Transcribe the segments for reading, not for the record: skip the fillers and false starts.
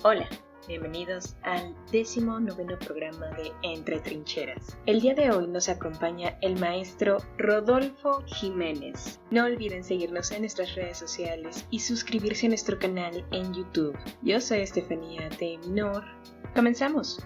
Hola, bienvenidos al 19º programa de Entre Trincheras. El día de hoy nos acompaña el maestro Rodolfo Jiménez. No olviden seguirnos en nuestras redes sociales y suscribirse a nuestro canal en YouTube. Yo soy Estefanía T. Minor. ¡Comenzamos!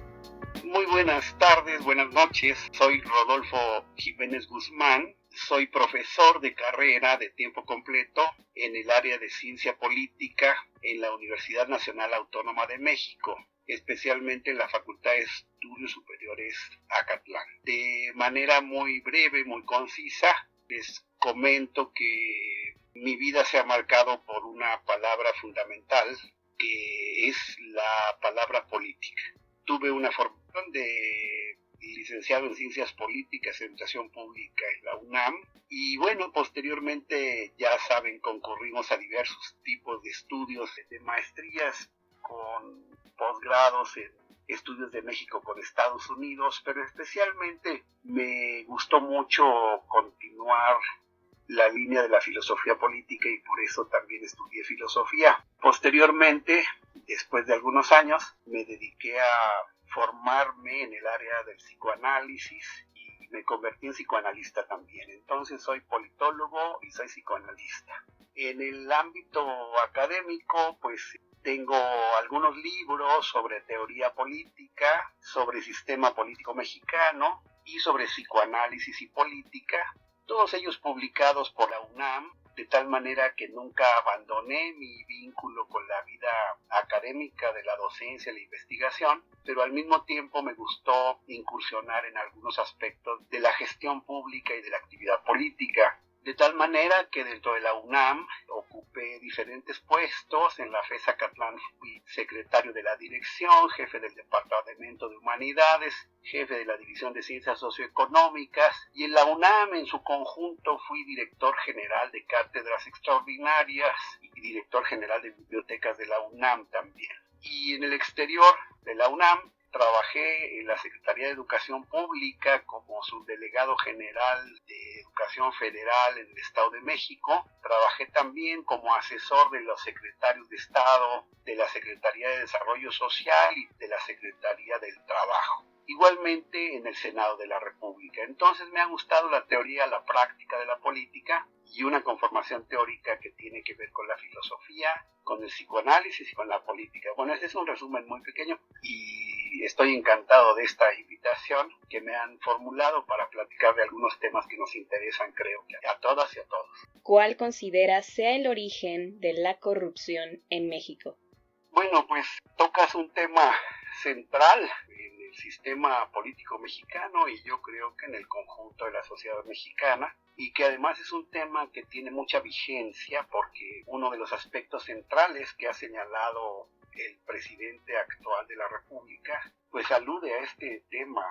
Muy buenas tardes, buenas noches. Soy Rodolfo Jiménez Guzmán. Soy profesor de carrera de tiempo completo en el área de ciencia política en la Universidad Nacional Autónoma de México, especialmente en la Facultad de Estudios Superiores Acatlán. De manera muy breve, muy concisa, les comento que mi vida se ha marcado por una palabra fundamental, que es la palabra política. Tuve una formación de licenciado en Ciencias Políticas y Educación Pública en la UNAM y posteriormente, ya saben, concurrimos a diversos tipos de estudios, de maestrías con posgrados en estudios de México con Estados Unidos, pero especialmente me gustó mucho continuar la línea de la filosofía política y por eso también estudié filosofía. Posteriormente, después de algunos años, me dediqué a formarme en el área del psicoanálisis y me convertí en psicoanalista también. Entonces soy politólogo y soy psicoanalista. En el ámbito académico, tengo algunos libros sobre teoría política, sobre sistema político mexicano y sobre psicoanálisis y política, todos ellos publicados por la UNAM, de tal manera que nunca abandoné mi vínculo con la vida académica de la docencia y la investigación, pero al mismo tiempo me gustó incursionar en algunos aspectos de la gestión pública y de la actividad política. De tal manera que dentro de la UNAM ocupé diferentes puestos. En la FES Acatlán fui secretario de la dirección, jefe del Departamento de Humanidades, jefe de la División de Ciencias Socioeconómicas, y en la UNAM en su conjunto fui director general de cátedras extraordinarias y director general de bibliotecas de la UNAM también. Y en el exterior de la UNAM trabajé en la Secretaría de Educación Pública como subdelegado general de Educación Federal en el Estado de México. Trabajé también como asesor de los secretarios de Estado, de la Secretaría de Desarrollo Social y de la Secretaría del Trabajo. Igualmente en el Senado de la República. Entonces me ha gustado la teoría, la práctica de la política y una conformación teórica que tiene que ver con la filosofía, con el psicoanálisis y con la política. Bueno, este es un resumen muy pequeño y estoy encantado de esta invitación que me han formulado para platicar de algunos temas que nos interesan, creo, a todas y a todos. ¿Cuál consideras sea el origen de la corrupción en México? Bueno, tocas un tema central en el sistema político mexicano y yo creo que en el conjunto de la sociedad mexicana, y que además es un tema que tiene mucha vigencia porque uno de los aspectos centrales que ha señalado el presidente actual de la República alude a este tema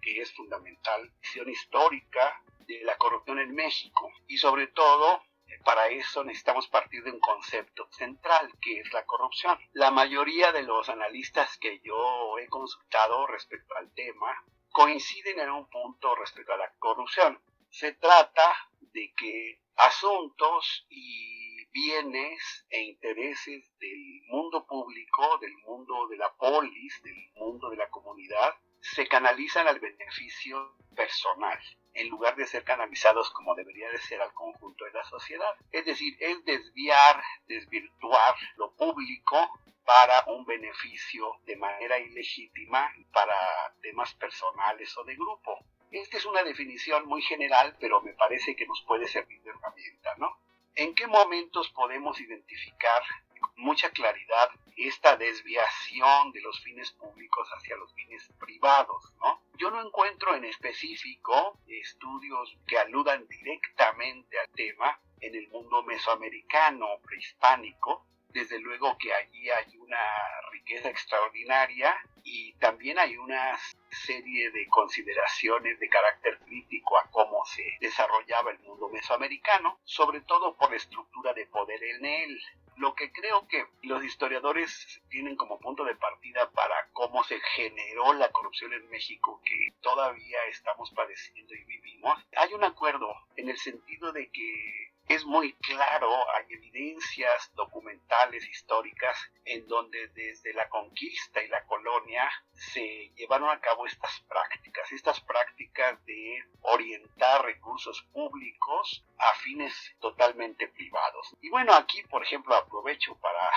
que es fundamental, visión histórica de la corrupción en México, y sobre todo para eso necesitamos partir de un concepto central, que es la corrupción. La mayoría de los analistas que yo he consultado respecto al tema coinciden en un punto respecto a la corrupción. Se trata de que asuntos y bienes e intereses del mundo público, del mundo de la polis, del mundo de la comunidad, se canalizan al beneficio personal, en lugar de ser canalizados como debería de ser al conjunto de la sociedad. Es decir, es desvirtuar lo público para un beneficio de manera ilegítima para temas personales o de grupo. Esta es una definición muy general, pero me parece que nos puede servir de herramienta, ¿no? ¿En qué momentos podemos identificar con mucha claridad esta desviación de los fines públicos hacia los fines privados, ¿no? Yo no encuentro en específico estudios que aludan directamente al tema en el mundo mesoamericano prehispánico. Desde luego que allí hay una riqueza extraordinaria y también hay una serie de consideraciones de carácter crítico a cómo se desarrollaba el mundo mesoamericano, sobre todo por la estructura de poder en él. Lo que creo que los historiadores tienen como punto de partida para cómo se generó la corrupción en México, que todavía estamos padeciendo y vivimos, hay un acuerdo en el sentido de que es muy claro, hay evidencias documentales, históricas, en donde desde la conquista y la colonia se llevaron a cabo estas prácticas de orientar recursos públicos a fines totalmente privados. Y bueno, aquí, por ejemplo, aprovecho para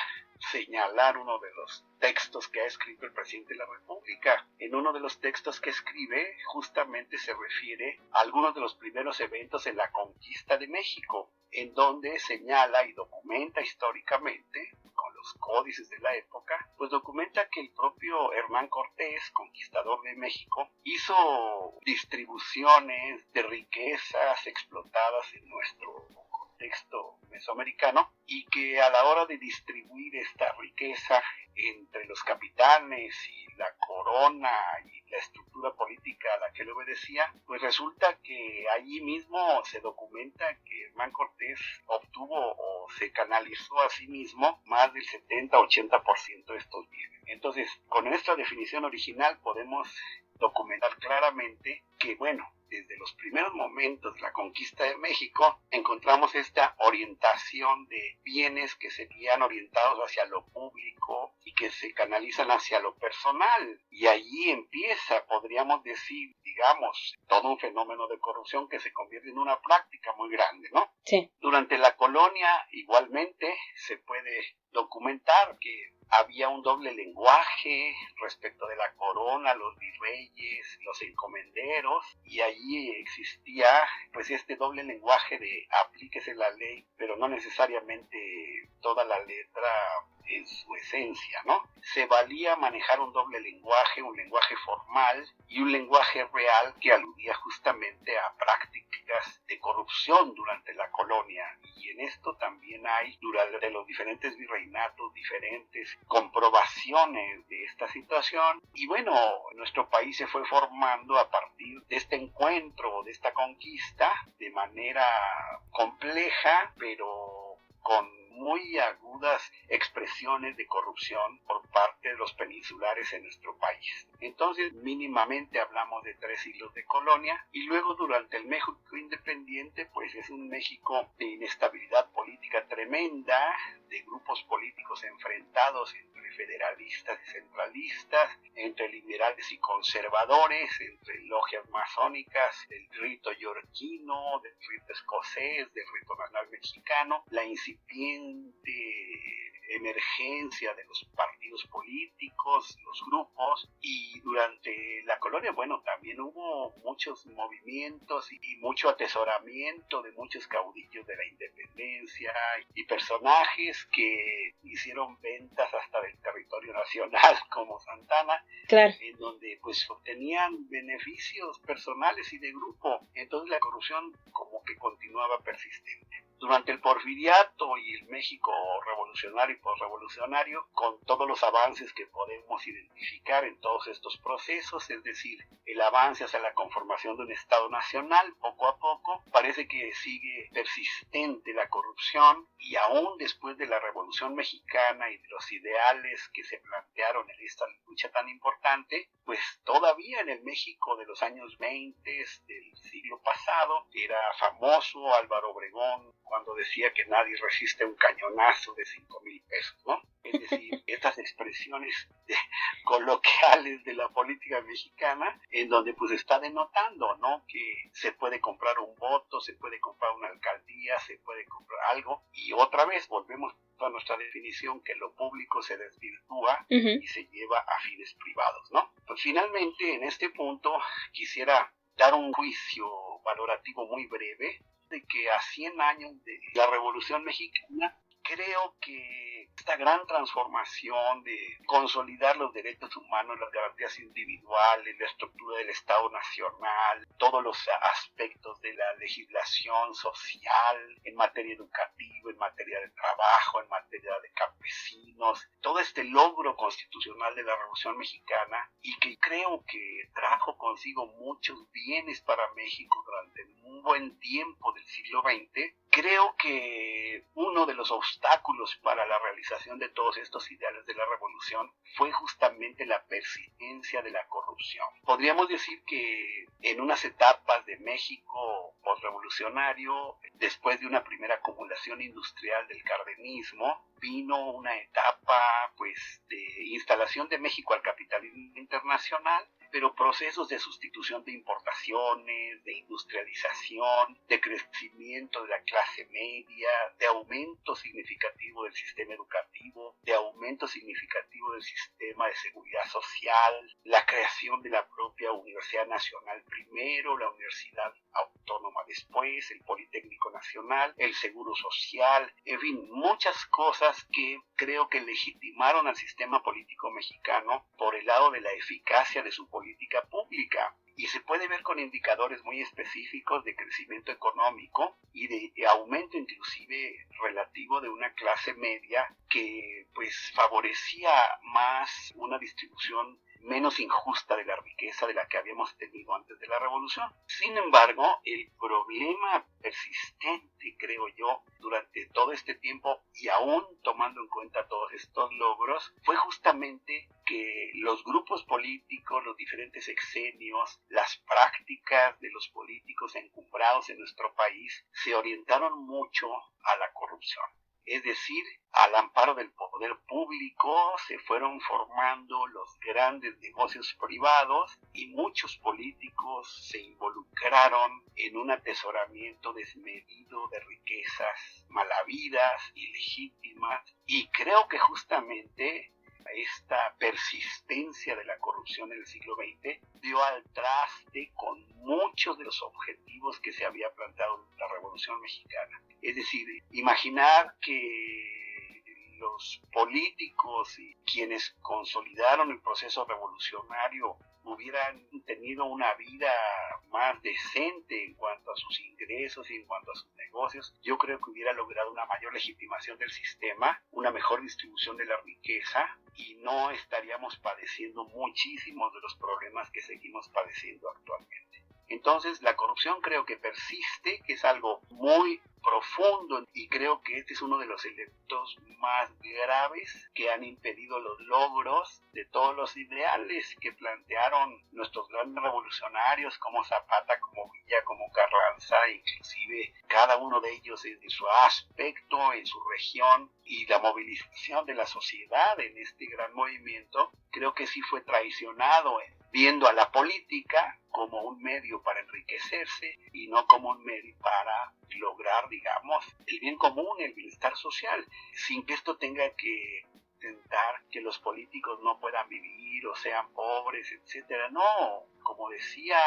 señalar uno de los textos que ha escrito el presidente de la República. En uno de los textos que escribe, justamente se refiere a algunos de los primeros eventos en la conquista de México, en donde señala y documenta históricamente, con los códices de la época, pues documenta que el propio Hernán Cortés, conquistador de México, hizo distribuciones de riquezas explotadas en nuestro contexto mesoamericano, y que a la hora de distribuir esta riqueza entre los capitanes y la corona y la estructura política a la que le obedecía, pues resulta que allí mismo se documenta que Hernán Cortés obtuvo o se canalizó a sí mismo más del 70-80% de estos bienes. Entonces, con esta definición original podemos documentar claramente que, bueno, desde los primeros momentos de la conquista de México encontramos esta orientación de bienes que serían orientados hacia lo público y que se canalizan hacia lo personal. Y allí empieza, podríamos decir, digamos, todo un fenómeno de corrupción que se convierte en una práctica muy grande, ¿no? Sí. Durante la colonia, igualmente, se puede documentar que había un doble lenguaje respecto de la corona, los virreyes, los encomenderos, y allí existía pues este doble lenguaje de aplíquese la ley, pero no necesariamente toda la letra en su esencia, ¿no? Se valía manejar un doble lenguaje, un lenguaje formal y un lenguaje real que aludía justamente a prácticas de corrupción durante la colonia. Y en esto también hay, durante los diferentes virreinatos, diferentes comprobaciones de esta situación. Y bueno, nuestro país se fue formando a partir de este encuentro, de esta conquista, de manera compleja, pero con muy agudas expresiones de corrupción por parte de los peninsulares en nuestro país. Entonces, mínimamente hablamos de 3 siglos de colonia, y luego durante el México independiente, pues es un México de inestabilidad política tremenda, de grupos políticos enfrentados entre federalistas y centralistas, entre liberales y conservadores, entre logias masónicas, del rito yorquino, del rito escocés, del rito nacional mexicano, la incipiente emergencia de los partidos políticos, los grupos. Y durante la colonia, bueno, también hubo muchos movimientos y mucho atesoramiento de muchos caudillos de la independencia y personajes que hicieron ventas hasta del territorio nacional, como Santana, claro, en donde pues obtenían beneficios personales y de grupo. Entonces la corrupción como que continuaba persistente. Durante el Porfiriato y el México revolucionario y posrevolucionario, con todos los avances que podemos identificar en todos estos procesos, es decir, el avance hacia la conformación de un Estado nacional, poco a poco, parece que sigue persistente la corrupción, y aún después de la Revolución Mexicana y de los ideales que se plantearon en esta lucha tan importante, pues todavía en el México de los años 20 del siglo pasado, era famoso Álvaro Obregón cuando decía que nadie resiste un cañonazo de 5,000 pesos, ¿no? Es decir, estas expresiones coloquiales de la política mexicana, en donde pues está denotando, ¿no?, que se puede comprar un voto, se puede comprar una alcaldía, se puede comprar algo, y otra vez volvemos a nuestra definición que lo público se desvirtúa y se lleva a fines privados, ¿no? Pues finalmente, en este punto, quisiera dar un juicio valorativo muy breve de que a 100 años de la Revolución Mexicana, creo que esta gran transformación de consolidar los derechos humanos, las garantías individuales, la estructura del Estado Nacional, todos los aspectos de la legislación social en materia educativa, en materia de trabajo, en materia de campesinos, todo este logro constitucional de la Revolución Mexicana, y que creo que trajo consigo muchos bienes para México durante un buen tiempo del siglo XX, creo que uno de los obstáculos para la realización de todos estos ideales de la revolución fue justamente la persistencia de la corrupción. Podríamos decir que en unas etapas de México postrevolucionario, después de una primera acumulación industrial del cardenismo, vino una etapa pues de instalación de México al capitalismo internacional, pero procesos de sustitución de importaciones, de industrialización, de crecimiento de la clase media, de aumento significativo del sistema educativo, de aumento significativo del sistema de seguridad social, la creación de la propia Universidad Nacional primero, la Universidad Autónoma después, el Politécnico Nacional, el Seguro Social, en fin, muchas cosas que creo que legitimaron al sistema político mexicano por el lado de la eficacia de su política pública. Y se puede ver con indicadores muy específicos de crecimiento económico y de aumento inclusive relativo de una clase media que pues favorecía más una distribución menos injusta de la riqueza de la que habíamos tenido antes de la revolución. Sin embargo, el problema persistente, creo yo, durante todo este tiempo y aún tomando en cuenta todos estos logros, fue justamente que los grupos políticos, los diferentes sexenios, las prácticas de los políticos encumbrados en nuestro país se orientaron mucho a la corrupción. Es decir, al amparo del poder público se fueron formando los grandes negocios privados y muchos políticos se involucraron en un atesoramiento desmedido de riquezas malavidas, ilegítimas, y creo que justamente esta persistencia de la corrupción en el siglo XX dio al traste con muchos de los objetivos que se había planteado en la Revolución Mexicana. Es decir, imaginar que los políticos y quienes consolidaron el proceso revolucionario hubieran tenido una vida más decente en cuanto a sus ingresos y en cuanto a sus negocios, yo creo que hubiera logrado una mayor legitimación del sistema, una mejor distribución de la riqueza y no estaríamos padeciendo muchísimos de los problemas que seguimos padeciendo actualmente. Entonces, la corrupción creo que persiste, que es algo muy profundo y creo que este es uno de los elementos más graves que han impedido los logros de todos los ideales que plantearon nuestros grandes revolucionarios como Zapata, como Villa, como Carranza, inclusive cada uno de ellos en su aspecto, en su región, y la movilización de la sociedad en este gran movimiento, creo que sí fue traicionado viendo a la política como un medio para enriquecerse y no como un medio para lograr, digamos, el bien común, el bienestar social, sin que esto tenga que intentar que los políticos no puedan vivir o sean pobres, etcétera. No, como decía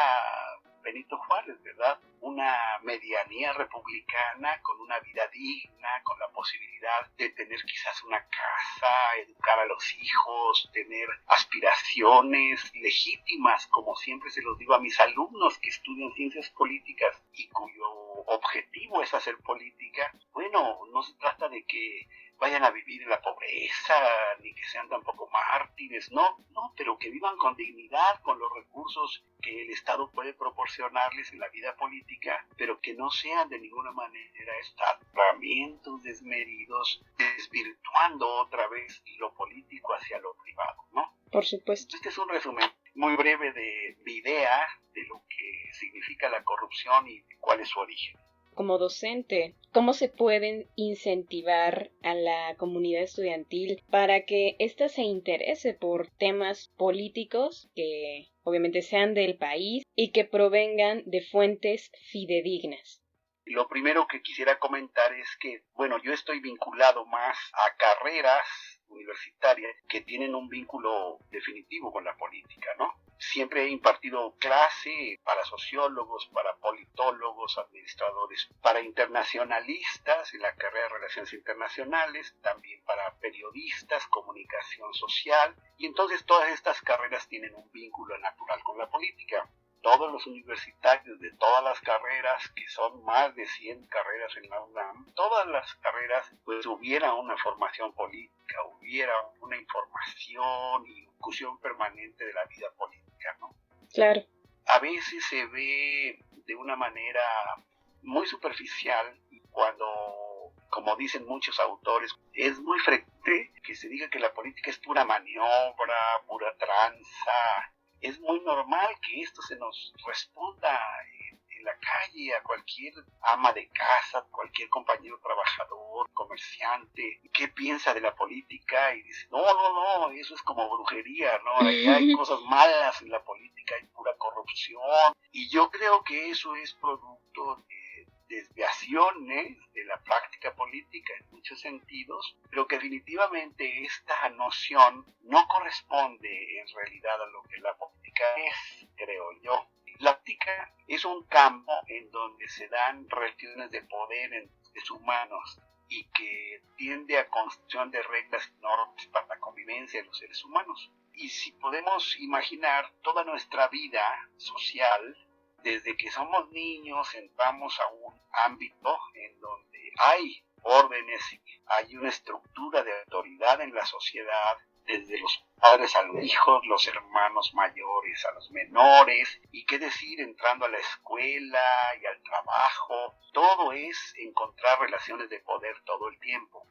Benito Juárez, ¿verdad? Una medianía republicana con una vida digna, con la posibilidad de tener quizás una casa, educar a los hijos, tener aspiraciones legítimas, como siempre se los digo a mis alumnos que estudian ciencias políticas y cuyo objetivo es hacer política. Bueno, no se trata de que vayan a vivir en la pobreza, ni que sean tampoco mártires, no, pero que vivan con dignidad, con los recursos que el Estado puede proporcionarles en la vida política, pero que no sean de ninguna manera estancamientos desmedidos, desvirtuando otra vez lo político hacia lo privado, ¿no? Por supuesto. Este es un resumen muy breve de mi idea de lo que significa la corrupción y cuál es su origen. Como docente, ¿cómo se pueden incentivar a la comunidad estudiantil para que ésta se interese por temas políticos que obviamente sean del país y que provengan de fuentes fidedignas? Lo primero que quisiera comentar es que, yo estoy vinculado más a carreras universitarias que tienen un vínculo definitivo con la política, ¿no? Siempre he impartido clase para sociólogos, para politólogos, administradores, para internacionalistas en la carrera de Relaciones Internacionales, también para periodistas, comunicación social, y entonces todas estas carreras tienen un vínculo natural con la política. Todos los universitarios de todas las carreras, que son más de 100 carreras en la UNAM, todas las carreras, pues hubiera una formación política, hubiera una información y discusión permanente de la vida política, ¿no? Claro. A veces se ve de una manera muy superficial cuando, como dicen muchos autores, es muy frecuente que se diga que la política es pura maniobra, pura tranza. Es muy normal que esto se nos responda en la calle a cualquier ama de casa, cualquier compañero trabajador, comerciante, qué piensa de la política y dice, no, eso es como brujería, ¿no? Ahí hay cosas malas en la política, hay pura corrupción. Y yo creo que eso es producto de desviaciones de la práctica política en muchos sentidos, pero que definitivamente esta noción no corresponde en realidad a lo que la política es, creo yo. La política es un campo en donde se dan relaciones de poder entre seres humanos y que tiende a construcción de reglas y normas para la convivencia de los seres humanos. Y si podemos imaginar toda nuestra vida social, desde que somos niños entramos a un ámbito en donde hay órdenes, hay una estructura de autoridad en la sociedad, desde los padres a los hijos, los hermanos mayores a los menores, y qué decir, entrando a la escuela y al trabajo, todo es encontrar relaciones de poder todo el tiempo.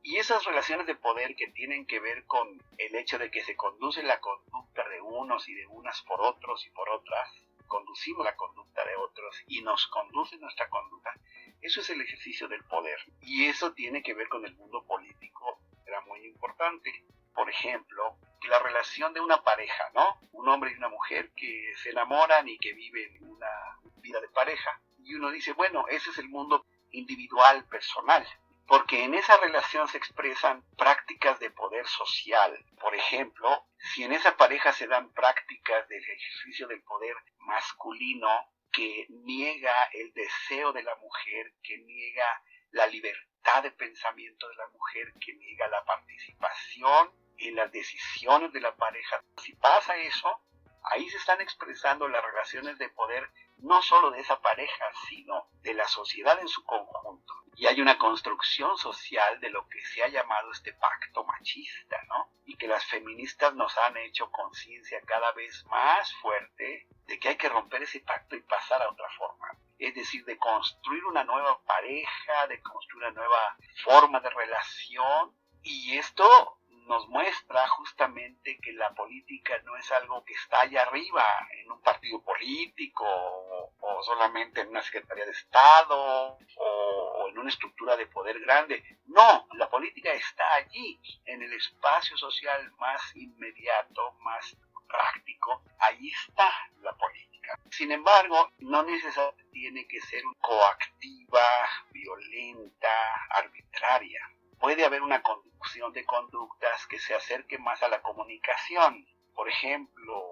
Y esas relaciones de poder que tienen que ver con el hecho de que se conduce la conducta de unos y de unas por otros y por otras, conducimos la conducta de otros y nos conduce nuestra conducta, eso es el ejercicio del poder. Y eso tiene que ver con el mundo político, era muy importante. Por ejemplo, que la relación de una pareja, ¿no? Un hombre y una mujer que se enamoran y que viven una vida de pareja. Y uno dice, bueno, ese es el mundo individual, personal. Porque en esa relación se expresan prácticas de poder social. Por ejemplo, si en esa pareja se dan prácticas del ejercicio del poder masculino que niega el deseo de la mujer, que niega la libertad de pensamiento de la mujer, que niega la participación en las decisiones de la pareja. Si pasa eso, ahí se están expresando las relaciones de poder no solo de esa pareja, sino de la sociedad en su conjunto. Y hay una construcción social de lo que se ha llamado este pacto machista, ¿no? Y que las feministas nos han hecho conciencia cada vez más fuerte de que hay que romper ese pacto y pasar a otra forma. Es decir, de construir una nueva pareja, de construir una nueva forma de relación. Y esto nos muestra justamente que la política no es algo que está allá arriba en un partido político o solamente en una Secretaría de Estado o en una estructura de poder grande. No, la política está allí, en el espacio social más inmediato, más práctico. Ahí está la política. Sin embargo, no necesariamente tiene que ser coactiva, violenta, arbitraria. Puede haber una conducción de conductas que se acerque más a la comunicación. Por ejemplo,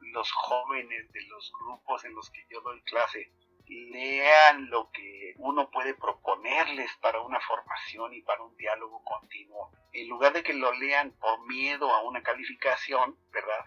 los jóvenes de los grupos en los que yo doy clase lean lo que uno puede proponerles para una formación y para un diálogo continuo. En lugar de que lo lean por miedo a una calificación, ¿verdad?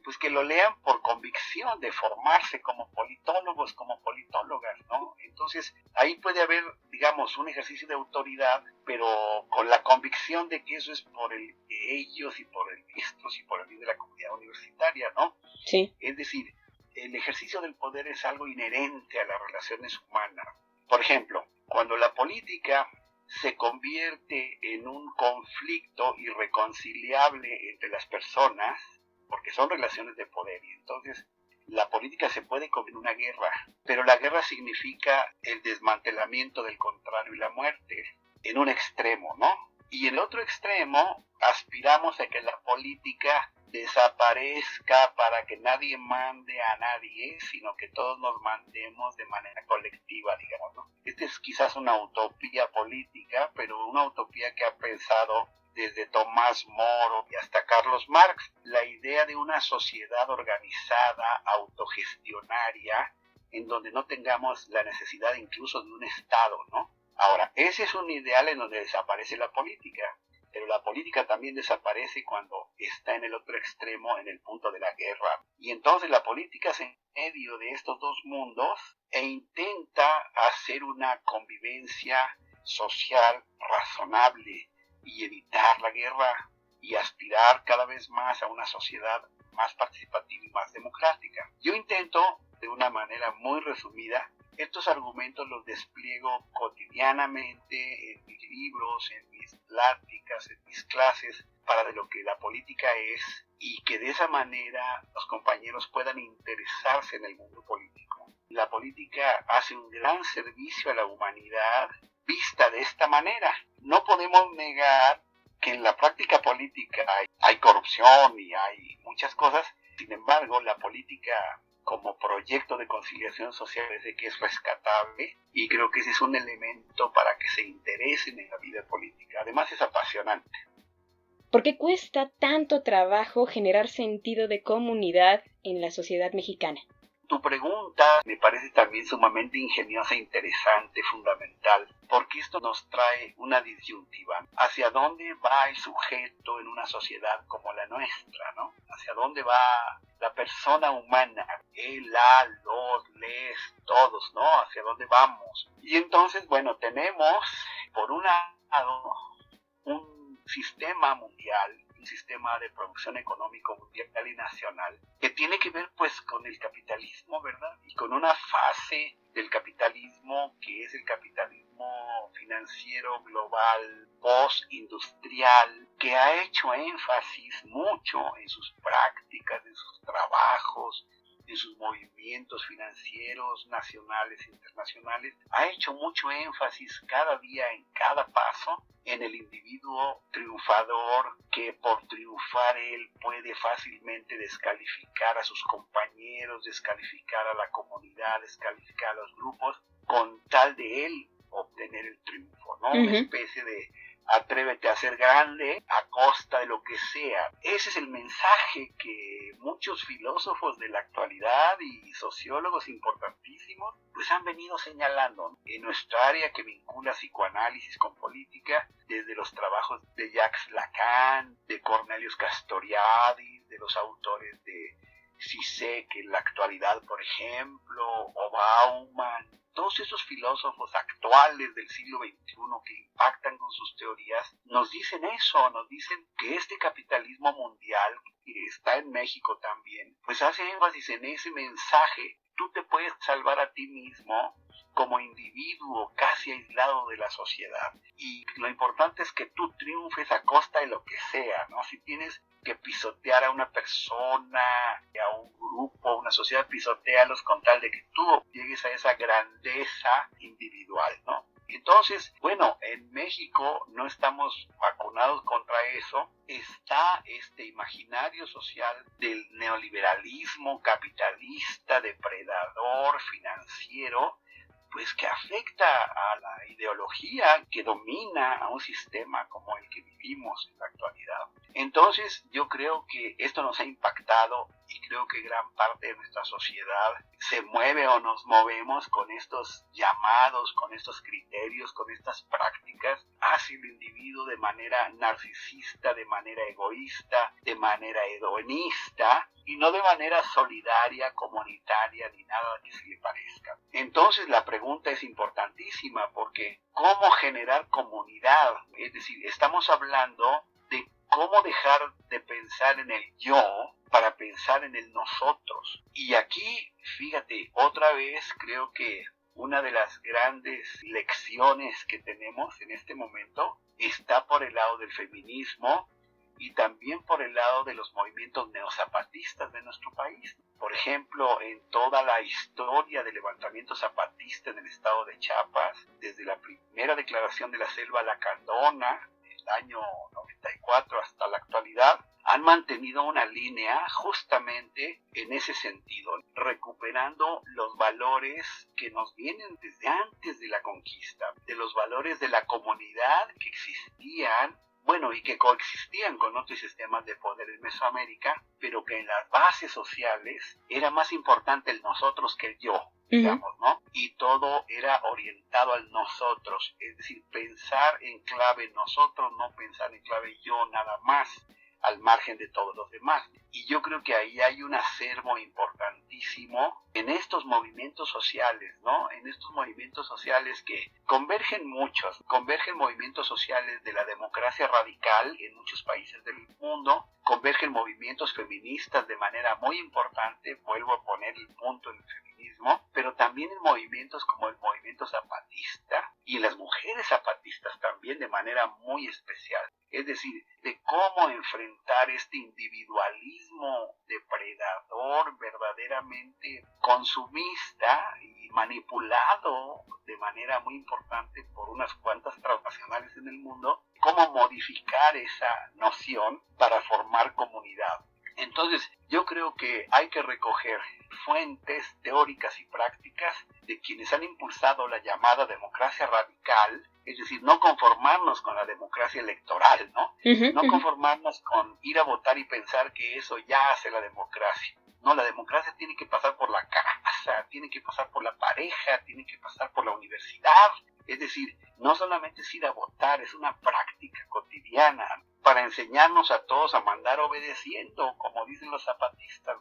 Pues que lo lean por convicción de formarse como politólogos, como politólogas, ¿no? Entonces, ahí puede haber, digamos, un ejercicio de autoridad, pero con la convicción de que eso es por el de ellos y por el de estos y por el bien de la comunidad universitaria, ¿no? Sí. Es decir, el ejercicio del poder es algo inherente a las relaciones humanas. Por ejemplo, cuando la política se convierte en un conflicto irreconciliable entre las personas, porque son relaciones de poder, y entonces la política se puede convertir en una guerra, pero la guerra significa el desmantelamiento del contrario y la muerte, en un extremo, ¿no? Y en el otro extremo aspiramos a que la política desaparezca para que nadie mande a nadie, sino que todos nos mandemos de manera colectiva, digamos, ¿no? Esta es quizás una utopía política, pero una utopía que ha pensado desde Tomás Moro y hasta Carlos Marx, la idea de una sociedad organizada, autogestionaria, en donde no tengamos la necesidad incluso de un Estado, ¿no? Ahora, ese es un ideal en donde desaparece la política, pero la política también desaparece cuando está en el otro extremo, en el punto de la guerra. Y entonces la política es en medio de estos dos mundos e intenta hacer una convivencia social razonable y evitar la guerra y aspirar cada vez más a una sociedad más participativa y más democrática. Yo intento, de una manera muy resumida, Estos argumentos los despliego cotidianamente en mis libros, en mis pláticas, en mis clases, para de lo que la política es y que de esa manera los compañeros puedan interesarse en el mundo político. La política hace un gran servicio a la humanidad vista de esta manera. No podemos negar que en la práctica política hay corrupción y hay muchas cosas. Sin embargo, la política como proyecto de conciliación social es rescatable y creo que ese es un elemento para que se interesen en la vida política. Además es apasionante. ¿Por qué cuesta tanto trabajo generar sentido de comunidad en la sociedad mexicana? Tu pregunta me parece también sumamente ingeniosa, interesante, fundamental, porque esto nos trae una disyuntiva. ¿Hacia dónde va el sujeto en una sociedad como la nuestra, ¿no? ¿Hacia dónde va la persona humana? Él, la, los, les, todos, ¿no? ¿Hacia dónde vamos? Y entonces, bueno, tenemos, por un lado, un sistema mundial, un sistema de producción económico mundial y nacional, que tiene que ver pues con el capitalismo, ¿verdad? Y con una fase del capitalismo que es el capitalismo financiero global postindustrial, que ha hecho énfasis mucho en sus prácticas, en sus trabajos, en sus movimientos financieros nacionales e internacionales, ha hecho mucho énfasis cada día, en cada paso, en el individuo triunfador, que por triunfar él puede fácilmente descalificar a sus compañeros, descalificar a la comunidad, descalificar a los grupos, con tal de él obtener el triunfo, ¿no? Una especie de atrévete a ser grande a costa de lo que sea. Ese es el mensaje que muchos filósofos de la actualidad y sociólogos importantísimos pues han venido señalando en nuestra área que vincula psicoanálisis con política, desde los trabajos de Jacques Lacan, de Cornelius Castoriadis, de los autores de Zizek en la actualidad, por ejemplo, o Bauman. Todos esos filósofos actuales del siglo XXI que impactan con sus teorías nos dicen eso, nos dicen que este capitalismo mundial, que está en México también, pues hace énfasis en ese mensaje. Tú te puedes salvar a ti mismo como individuo casi aislado de la sociedad. Y lo importante es que tú triunfes a costa de lo que sea, ¿no? Si tienes que pisotear a una persona, a un grupo, a una sociedad, pisotéalos con tal de que tú llegues a esa grandeza individual, ¿no? Entonces, bueno, en México no estamos vacunados contra eso. Está este imaginario social del neoliberalismo capitalista, depredador, financiero, pues que afecta a la ideología que domina a un sistema como el que vivimos en la actualidad. Entonces yo creo que esto nos ha impactado y creo que gran parte de nuestra sociedad se mueve o nos movemos con estos llamados, con estos criterios, con estas prácticas hacia el individuo de manera narcisista, de manera egoísta, de manera hedonista y no de manera solidaria, comunitaria ni nada que se le parezca. Entonces la pregunta es importantísima porque ¿cómo generar comunidad? Es decir, estamos hablando de cómo dejar de pensar en el yo para pensar en el nosotros. Y aquí, fíjate, otra vez creo que una de las grandes lecciones que tenemos en este momento está por el lado del feminismo y también por el lado de los movimientos neozapatistas de nuestro país. Por ejemplo, en toda la historia del levantamiento zapatista en el estado de Chiapas, desde la primera declaración de la Selva Lacandona, el año 94 hasta la actualidad, han mantenido una línea justamente en ese sentido, recuperando los valores que nos vienen desde antes de la conquista, de los valores de la comunidad que existían, bueno, y que coexistían con otros sistemas de poder en Mesoamérica, pero que en las bases sociales era más importante el nosotros que el yo, digamos, ¿no? Y todo era orientado al nosotros, es decir, pensar en clave nosotros, no pensar en clave yo nada más, al margen de todos los demás. Y yo creo que ahí hay un acervo importantísimo en estos movimientos sociales, ¿no? En estos movimientos sociales que convergen muchos, convergen movimientos sociales de la democracia radical en muchos países del mundo, convergen movimientos feministas de manera muy importante, vuelvo a poner el punto en el feminismo, individualismo, pero también en movimientos como el movimiento zapatista y en las mujeres zapatistas también de manera muy especial. Es decir, de cómo enfrentar este individualismo depredador, verdaderamente consumista y manipulado de manera muy importante por unas cuantas transnacionales en el mundo, cómo modificar esa noción para formar comunidad. Entonces, yo creo que hay que recoger fuentes teóricas y prácticas de quienes han impulsado la llamada democracia radical, es decir, no conformarnos con la democracia electoral, ¿no? No conformarnos con ir a votar y pensar que eso ya hace la democracia. No, la democracia tiene que pasar por la casa, tiene que pasar por la pareja, tiene que pasar por la universidad. Es decir, no solamente es ir a votar, es una práctica cotidiana para enseñarnos a todos a mandar obedeciendo, como dicen los zapatistas,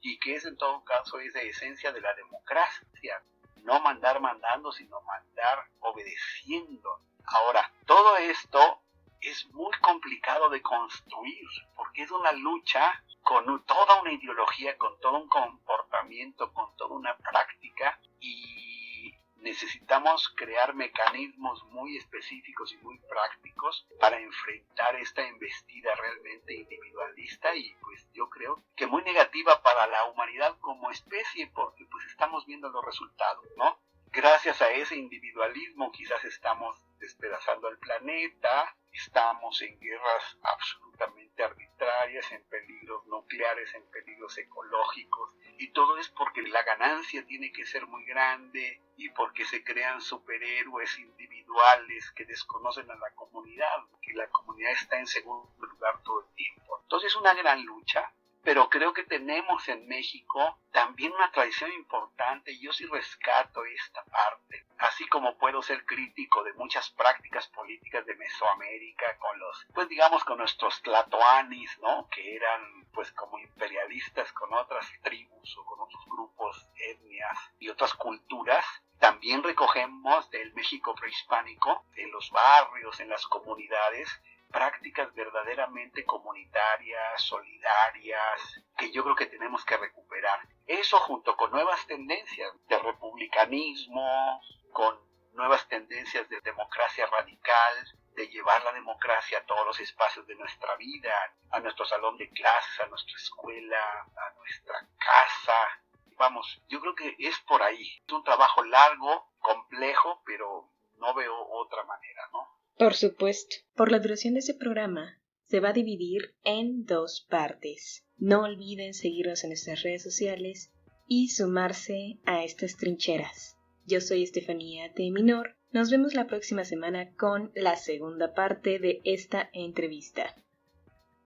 y que es en todo caso esa esencia de la democracia, no mandar mandando, sino mandar obedeciendo. Ahora, todo esto es muy complicado de construir, porque es una lucha con toda una ideología, con todo un comportamiento, con toda una práctica, y necesitamos crear mecanismos muy específicos y muy prácticos para enfrentar esta embestida realmente individualista y pues yo creo que muy negativa para la humanidad como especie, porque pues estamos viendo los resultados, ¿no? Gracias a ese individualismo quizás estamos despedazando el planeta, estamos en guerras absolutamente arbitrarias, en peligros nucleares, en peligros ecológicos, y todo es porque la ganancia tiene que ser muy grande y porque se crean superhéroes individuales que desconocen a la comunidad, que la comunidad está en segundo lugar todo el tiempo. Entonces es una gran lucha, pero creo que tenemos en México también una tradición importante y yo sí rescato esta parte. Así como puedo ser crítico de muchas prácticas políticas de Mesoamérica con con nuestros tlatoanis, ¿no? Que eran pues como imperialistas con otras tribus o con otros grupos, etnias y otras culturas. También recogemos del México prehispánico, en los barrios, en las comunidades, prácticas verdaderamente comunitarias, solidarias, que yo creo que tenemos que recuperar. Eso junto con nuevas tendencias de republicanismo, con nuevas tendencias de democracia radical, de llevar la democracia a todos los espacios de nuestra vida, a nuestro salón de clases, a nuestra escuela, a nuestra casa. Vamos, yo creo que es por ahí. Es un trabajo largo, complejo, pero no veo otra manera, ¿no? Por supuesto. Por la duración de este programa, se va a dividir en 2 partes. No olviden seguirnos en nuestras redes sociales y sumarse a estas trincheras. Yo soy Estefanía T. Minor. Nos vemos la próxima semana con la segunda parte de esta entrevista.